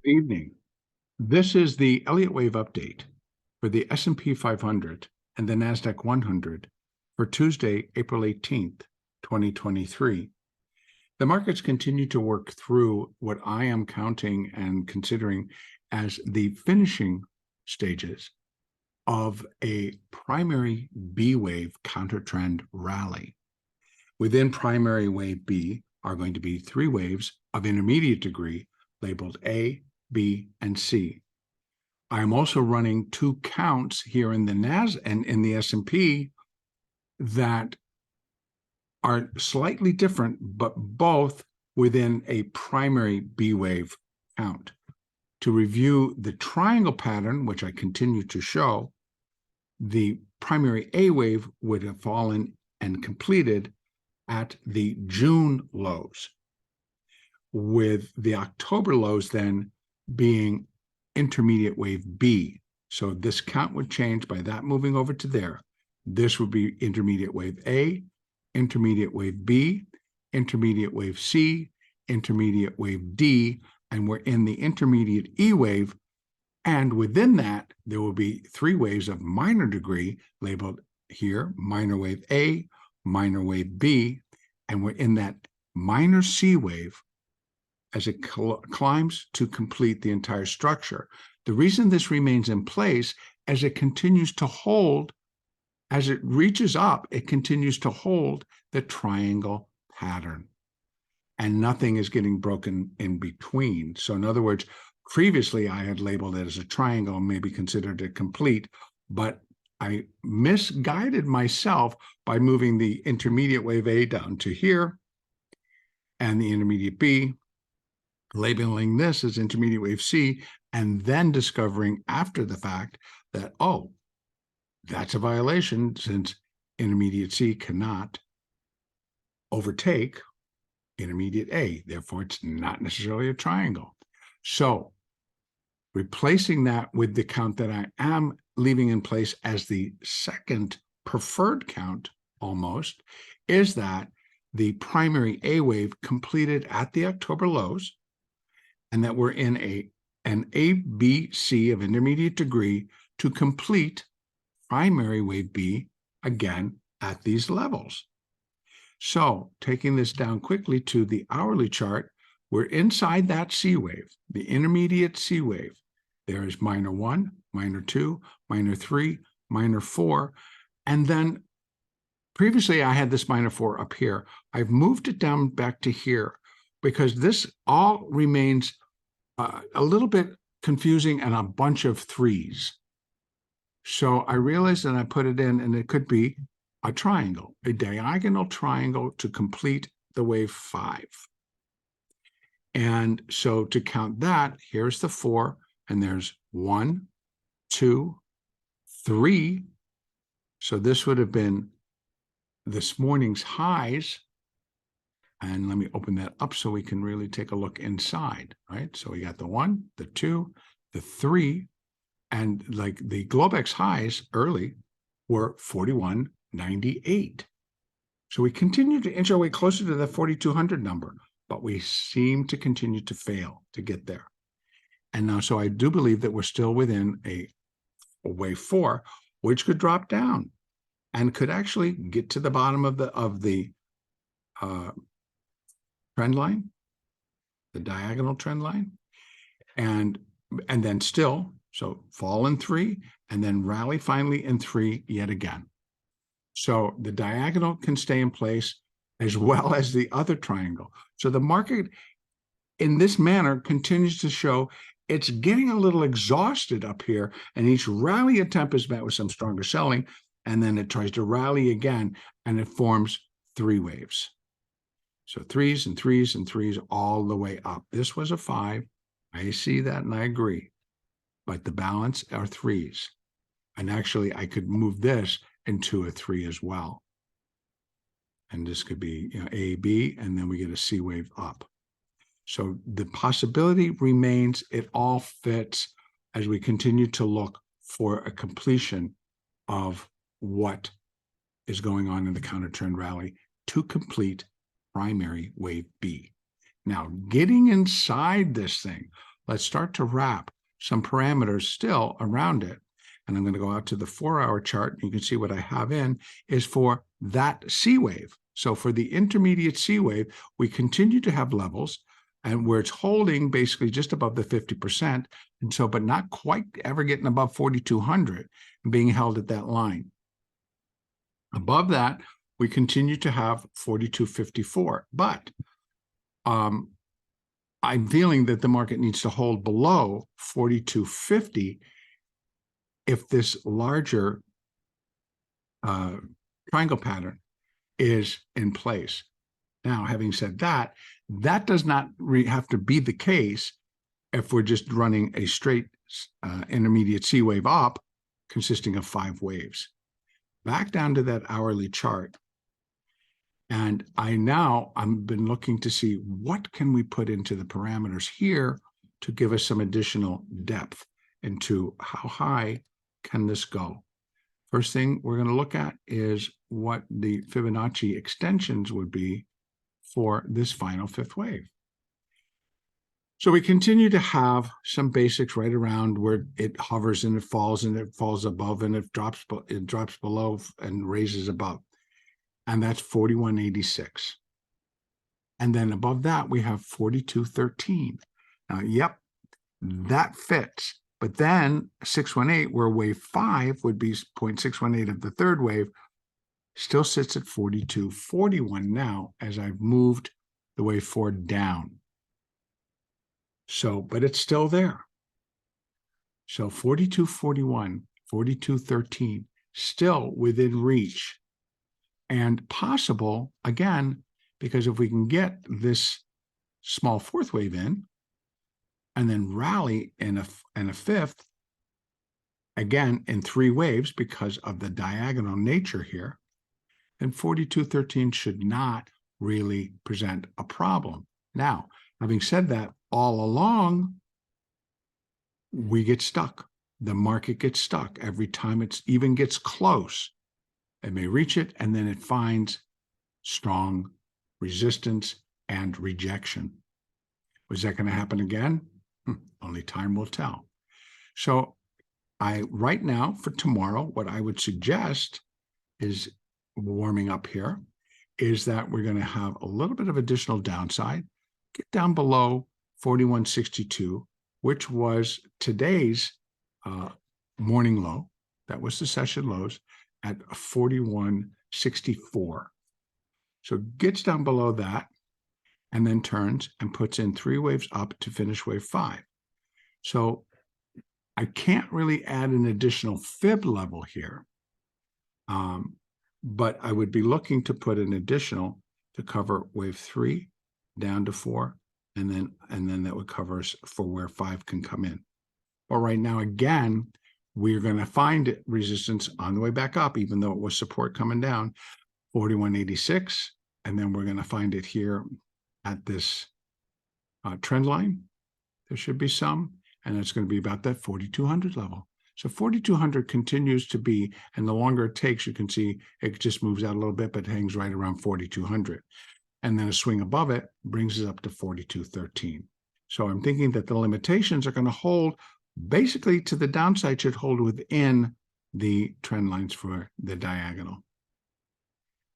Good evening. This is the Elliott wave update for the S&P 500 and the NASDAQ 100 for Tuesday, April 18th, 2023. The markets continue to work through what I am counting and considering as the finishing stages of a primary B wave counter-trend rally. Within primary wave B are going to be three waves of intermediate degree labeled A, B, and C. I am also running two counts here in the NASDAQ and in the S&P that are slightly different, but both within a primary B wave count. To review the triangle pattern, which I continue to show, the primary A wave would have fallen and completed at the June lows, with the October lows then being intermediate wave B. So this count would change by that moving over to there. This would be intermediate wave A, intermediate wave B, intermediate wave C, intermediate wave D, and we're in the intermediate E wave. And within that, there will be three waves of minor degree labeled here, minor wave A, minor wave B, and we're in that minor C wave as it climbs to complete the entire structure. The reason this remains in place as it continues to hold, as it reaches up, it continues to hold the triangle pattern. And nothing is getting broken in between. So in other words, previously I had labeled it as a triangle and maybe considered it complete, but I misguided myself by moving the intermediate wave A down to here and the intermediate B, labeling this as intermediate wave C, and then discovering after the fact that, oh, that's a violation since intermediate C cannot overtake intermediate A. Therefore, it's not necessarily a triangle. So replacing that with the count that I am leaving in place as the second preferred count almost is that the primary A wave completed at the October lows, and that we're in an ABC of intermediate degree to complete primary wave B again at these levels. So taking this down quickly to the hourly chart, we're inside that C wave, the intermediate C wave. There is minor 1, minor 2, minor 3, minor 4, and then previously I had this minor 4 up here. I've moved it down back to here because this all remains a little bit confusing and a bunch of threes. So I realized that I put it in, and it could be a triangle, a diagonal triangle to complete the wave 5. And so to count that, here's the 4, and there's 1, 2, 3. So this would have been this morning's highs. And let me open that up so we can really take a look inside, right? So we got the 1, the 2, the 3, and like the Globex highs early were 41.98. So we continue to inch our way closer to the 4,200 number, but we seem to continue to fail to get there. And now, so I do believe that we're still within a wave 4, which could drop down and could actually get to the bottom of the trend line, the diagonal trend line, and then still, so fall in 3, and then rally finally in 3 yet again. So the diagonal can stay in place as well as the other triangle. So the market in this manner continues to show it's getting a little exhausted up here, and each rally attempt is met with some stronger selling, and then it tries to rally again, and it forms 3 waves. So 3s and 3s and 3s all the way up. This was a 5. I see that and I agree. But the balance are 3s. And actually, I could move this into a 3 as well. And this could be, A, B, and then we get a C wave up. So the possibility remains, it all fits as we continue to look for a completion of what is going on in the counter trend rally to complete primary wave B. Now, getting inside this thing, let's start to wrap some parameters still around it. And I'm going to go out to the 4-hour chart. You can see what I have in is for that C wave. So for the intermediate C wave, we continue to have levels and where it's holding basically just above the 50%. And so, but not quite ever getting above 4,200 and being held at that line. Above that, we continue to have 4,254. But I'm feeling that the market needs to hold below 4,250 if this larger triangle pattern is in place. Now, having said that, that does not have to be the case if we're just running a straight intermediate C wave up consisting of 5 waves. Back down to that hourly chart. And I've been looking to see what can we put into the parameters here to give us some additional depth into how high can this go. First thing we're going to look at is what the Fibonacci extensions would be for this final 5th wave. So we continue to have some basics right around where it hovers and it falls above and it drops below and raises above. And that's 4186. And then above that, we have 4213. Now, yep, that fits. But then 618, where wave 5 would be 0.618 of the 3rd wave, still sits at 4241 now as I've moved the wave 4 down. So, but it's still there. So 4241, 4213, still within reach. And possible, again, because if we can get this small 4th wave in, and then rally in a 5th, again, in 3 waves because of the diagonal nature here, then 4213 should not really present a problem. Now, having said that, all along, we get stuck. The market gets stuck. Every time it even gets close, it may reach it, and then it finds strong resistance and rejection. Was that going to happen again? Only time will tell. So right now for tomorrow, what I would suggest is warming up here is that we're going to have a little bit of additional downside, get down below 4162, which was today's morning low. That was the session lows at 4164. So gets down below that, and then turns and puts in 3 waves up to finish wave 5. So I can't really add an additional fib level here, but I would be looking to put an additional to cover wave 3 down to 4, and then that would cover us for where 5 can come in. But right now, again, we're going to find resistance on the way back up, even though it was support coming down, 4186, and then we're going to find it here at this trend line. There should be some, and it's going to be about that 4200 level. So 4200 continues to be, and the longer it takes, you can see it just moves out a little bit, but hangs right around 4200. And then a swing above it brings us up to 4213. So I'm thinking that the limitations are going to hold basically to the downside, should hold within the trend lines for the diagonal.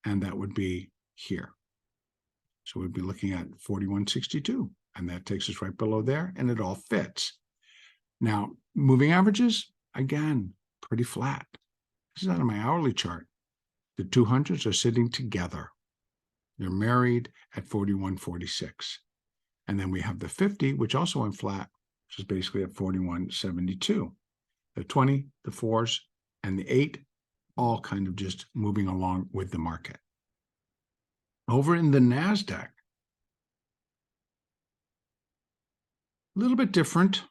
And that would be here. So we'd be looking at 4162, and that takes us right below there, and it all fits. Now, moving averages, again, pretty flat. This is out of my hourly chart. The 200s are sitting together. They're married at 4146. And then we have the 50, which also went flat, which is basically at 4172. The 20, the 4s, and the 8, all kind of just moving along with the market. Over in the NASDAQ, a little bit different.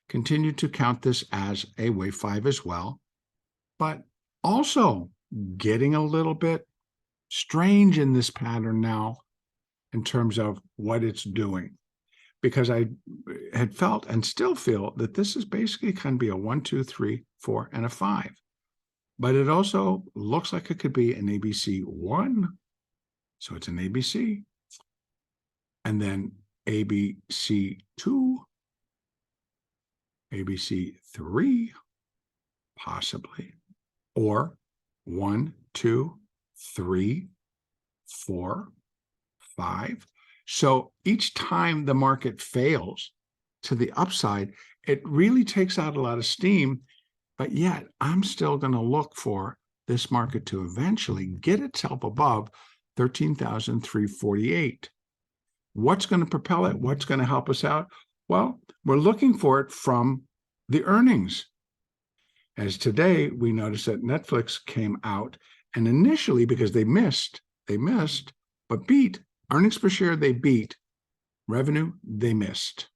Continue to count this as a wave 5 as well, but also getting a little bit strange in this pattern now in terms of what it's doing, because I had felt and still feel that this is basically can be a 1, 2, 3, 4, and a 5. But it also looks like it could be an ABC 1. So it's an ABC, and then ABC 2, ABC 3, possibly, or 1, 2, 3, 4, 5. So each time the market fails to the upside, it really takes out a lot of steam, but yet I'm still going to look for this market to eventually get itself above 13,348. What's going to propel it? What's going to help us out? Well, we're looking for it from the earnings. As today, we noticed that Netflix came out, and initially, because they missed, but beat. Earnings per share, they beat. Revenue, they missed.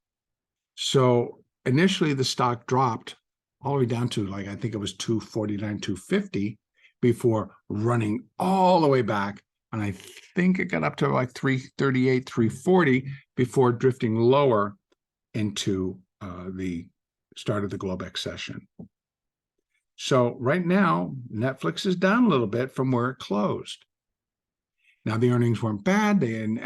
So initially, the stock dropped all the way down to, like, I think it was 249, 250 before running all the way back. And I think it got up to like 338, 340 before drifting lower into the start of the Globex session. So right now, Netflix is down a little bit from where it closed. Now, the earnings weren't bad, and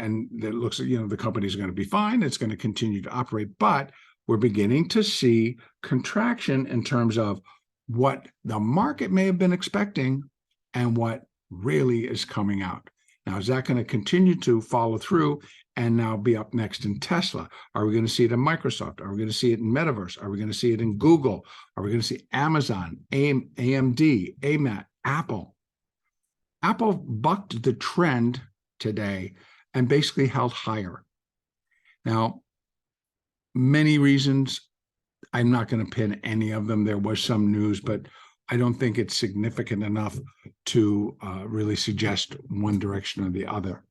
it looks like, the company's going to be fine. It's going to continue to operate, but we're beginning to see contraction in terms of what the market may have been expecting and what really is coming out. Now, is that going to continue to follow through and now be up next in Tesla? Are we going to see it in Microsoft? Are we going to see it in Metaverse? Are we going to see it in Google? Are we going to see Amazon, AMD, AMAT, Apple? Apple bucked the trend today and basically held higher. Now, many reasons. I'm not going to pin any of them. There was some news, but I don't think it's significant enough to really suggest one direction or the other.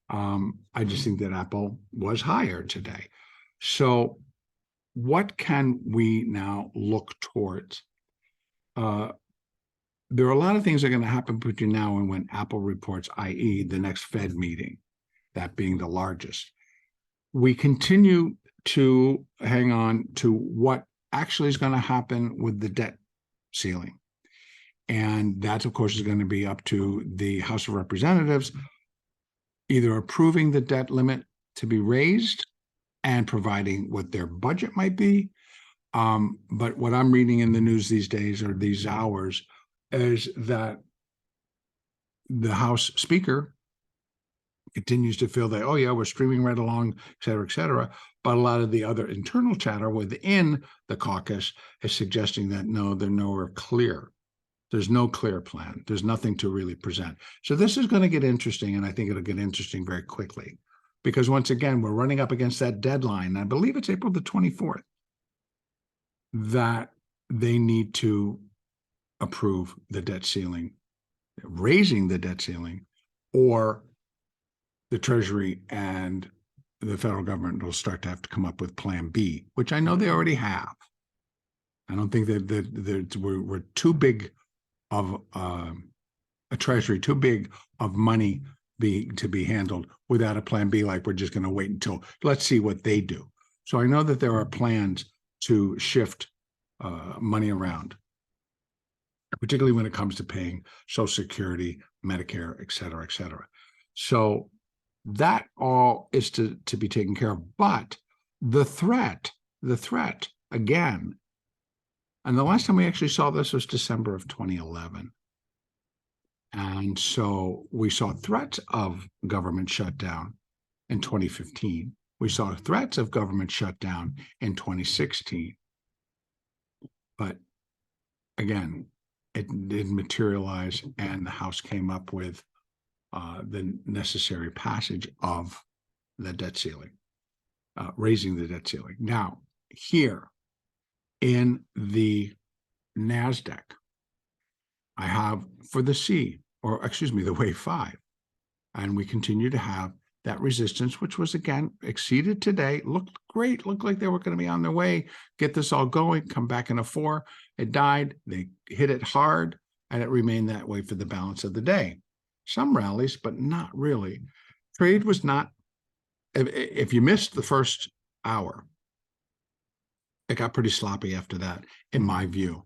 I just think that Apple was higher today. So what can we now look towards? There are a lot of things that are going to happen between now and when Apple reports, i.e. the next Fed meeting, that being the largest. We continue to hang on to what actually is going to happen with the debt ceiling. And that, of course, is going to be up to the House of Representatives either approving the debt limit to be raised and providing what their budget might be. But what I'm reading in the news these days or these hours is that the House Speaker continues to feel that, oh, yeah, we're streaming right along, et cetera, et cetera. But a lot of the other internal chatter within the caucus is suggesting that, no, they're nowhere clear. There's no clear plan. There's nothing to really present. So this is going to get interesting, and I think it'll get interesting very quickly. Because once again, we're running up against that deadline. I believe it's April the 24th that they need to approve the debt ceiling, raising the debt ceiling, or the Treasury and the federal government will start to have to come up with Plan B, which I know they already have. I don't think that we're too big of a Treasury, too big of money to be handled without a Plan B, like we're just going to wait until, let's see what they do. So I know that there are plans to shift money around, particularly when it comes to paying Social Security, Medicare, et cetera, et cetera. So that all is to be taken care of. But the threat, again, and the last time we actually saw this was December of 2011. And so we saw threats of government shutdown in 2015. We saw threats of government shutdown in 2016. But again, it didn't materialize, and the House came up with the necessary passage of the debt ceiling, raising the debt ceiling. Now, here in the NASDAQ, I have for the C, or excuse me, the wave 5, and we continue to have that resistance, which was again exceeded today. Looked great, looked like they were going to be on their way, get this all going, come back in a 4. It died, they hit it hard, and it remained that way for the balance of the day. Some rallies, but not really. Trade was not, if you missed the first hour, it got pretty sloppy after that, in my view.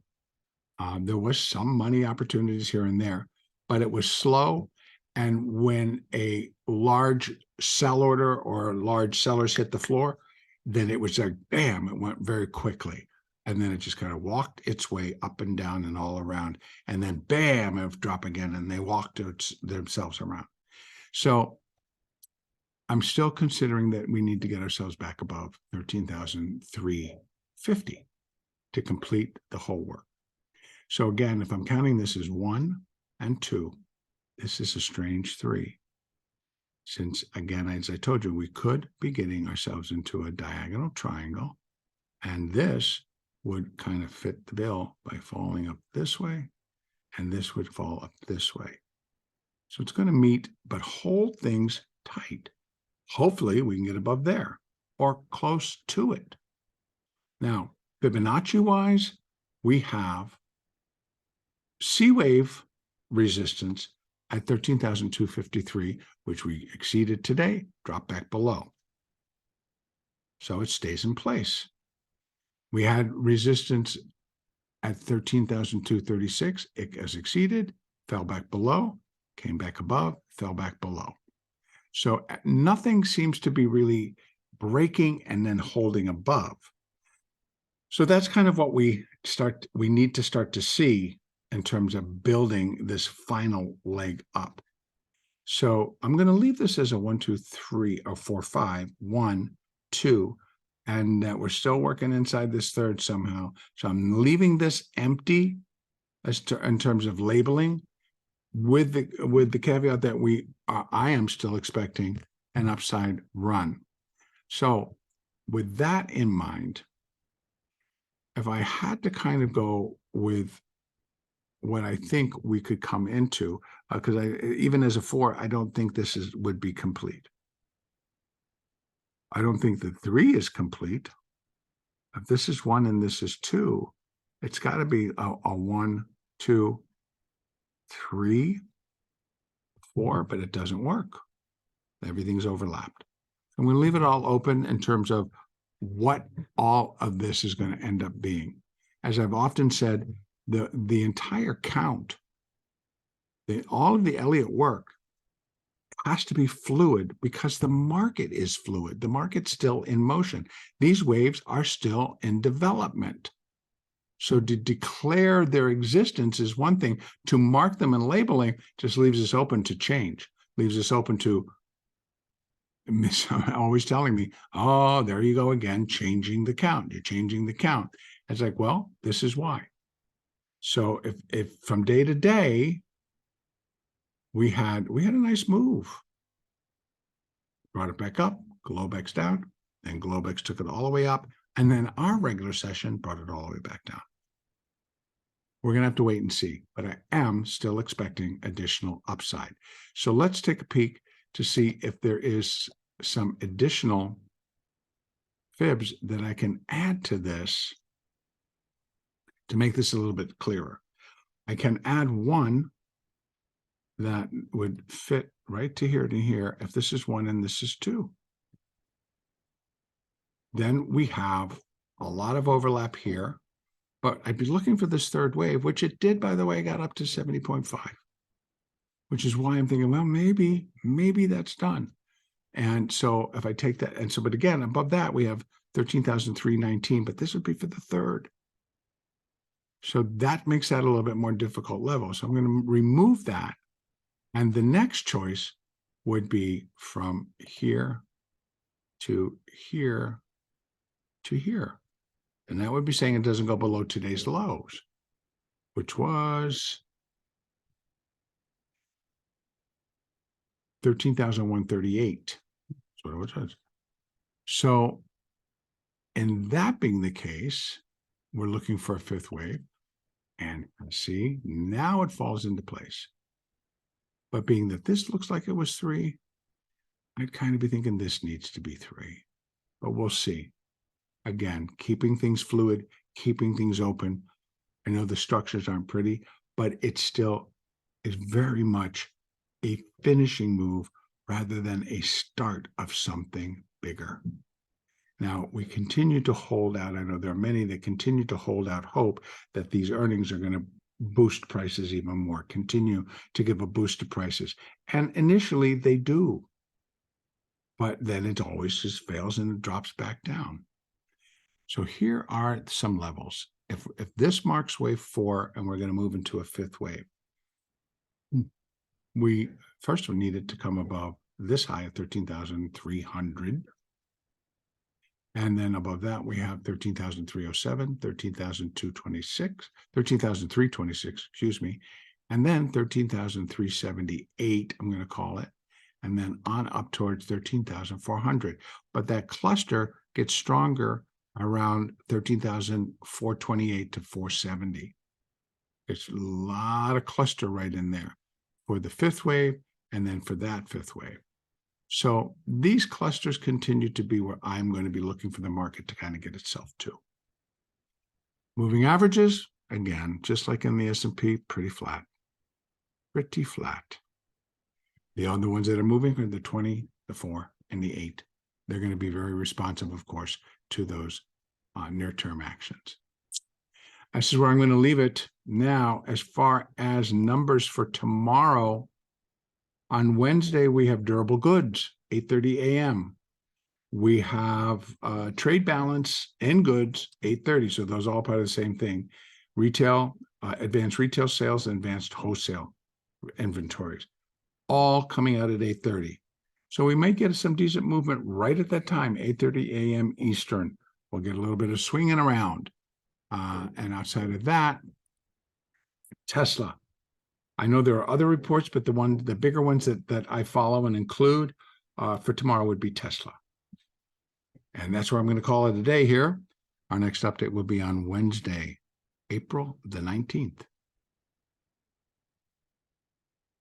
There was some money opportunities here and there, but it was slow. And when a large sell order or large sellers hit the floor, then it was like, bam, it went very quickly. And then it just kind of walked its way up and down and all around. And then bam, it would drop again, and they walked themselves around. So I'm still considering that we need to get ourselves back above 13,350 to complete the whole work. So again, if I'm counting this as 1 and 2, this is a strange 3. Since, again, as I told you, we could be getting ourselves into a diagonal triangle, and this would kind of fit the bill by falling up this way, and this would fall up this way. So it's going to meet, but hold things tight. Hopefully we can get above there or close to it. Now, Fibonacci-wise, we have C-wave resistance at 13,253, which we exceeded today, dropped back below. So it stays in place. We had resistance at 13,236. It has exceeded, fell back below, came back above, fell back below. So nothing seems to be really breaking and then holding above. So that's kind of what we need to start to see in terms of building this final leg up. So I'm going to leave this as a 1, 2, 3, or 4, 5, 1, 2, and we're still working inside this third somehow. So I'm leaving this empty in terms of labeling, with the caveat that I am still expecting an upside run. So with that in mind, if I had to kind of go with what I think we could come into, because even as a 4, I don't think this would be complete. I don't think the 3 is complete. If this is 1 and this is 2, it's got to be a 1, 2, 3, 4, but it doesn't work. Everything's overlapped. I'm going to leave it all open in terms of what all of this is going to end up being. As I've often said, the entire count, all of the Elliott work has to be fluid because the market is fluid. The market's still in motion. These waves are still in development. So to declare their existence is one thing. To mark them and labeling just leaves us open to change, leaves us open to always telling me, oh, there you go again, changing the count. You're changing the count. It's like, well, this is why. So if from day to day, we had a nice move. Brought it back up, Globex down, and Globex took it all the way up, and then our regular session brought it all the way back down. We're going to have to wait and see, but I am still expecting additional upside. So let's take a peek to see if there is some additional fibs that I can add to this to make this a little bit clearer. I can add one that would fit right to here if this is 1 and this is 2. Then we have a lot of overlap here, but I'd be looking for this third wave, which it did, by the way, got up to 70.5, which is why I'm thinking, well, maybe that's done. And so if I take that, and so, but again, above that, we have 13,319, but this would be for the third. So that makes that a little bit more difficult level. So I'm going to remove that. And the next choice would be from here to here to here. And that would be saying it doesn't go below today's lows, which was 13,138. That's what it was. So, in that being the case, we're looking for a fifth wave. And see, now it falls into place. But being that this looks like it was 3, I'd kind of be thinking this needs to be 3. But we'll see. Again, keeping things fluid, keeping things open. I know the structures aren't pretty, but it still is very much a finishing move rather than a start of something bigger. Now, we continue to hold out. I know there are many that continue to hold out hope that these earnings are going to boost prices even more, continue to give a boost to prices. And initially they do, but then it always just fails and it drops back down. So here are some levels. If this marks wave 4 and we're going to move into a 5th wave, we first we need it to come above this high of 13,300. And then above that, we have 13,307, 13,226, 13,326, excuse me, and then 13,378, I'm going to call it, and then on up towards 13,400. But that cluster gets stronger around 13,428 to 470. There's a lot of cluster right in there for the 5th wave and then for that 5th wave. So these clusters continue to be where I'm going to be looking for the market to kind of get itself to. Moving averages, again, just like in the S&P, pretty flat. Pretty flat. The other ones that are moving are the 20, the 4, and the 8. They're going to be very responsive, of course, to those near-term actions. This is where I'm going to leave it. Now, as far as numbers for tomorrow, on Wednesday, we have durable goods, 8:30 a.m. We have trade balance and goods, 8:30. So those are all part of the same thing. Retail, advanced retail sales, and advanced wholesale inventories, all coming out at 8:30. So we might get some decent movement right at that time, 8:30 a.m. Eastern. We'll get a little bit of swinging around. And outside of that, Tesla. I know there are other reports, but the bigger ones that I follow and include for tomorrow would be Tesla. And that's where I'm going to call it a day here. Our next update will be on Wednesday, April the 19th.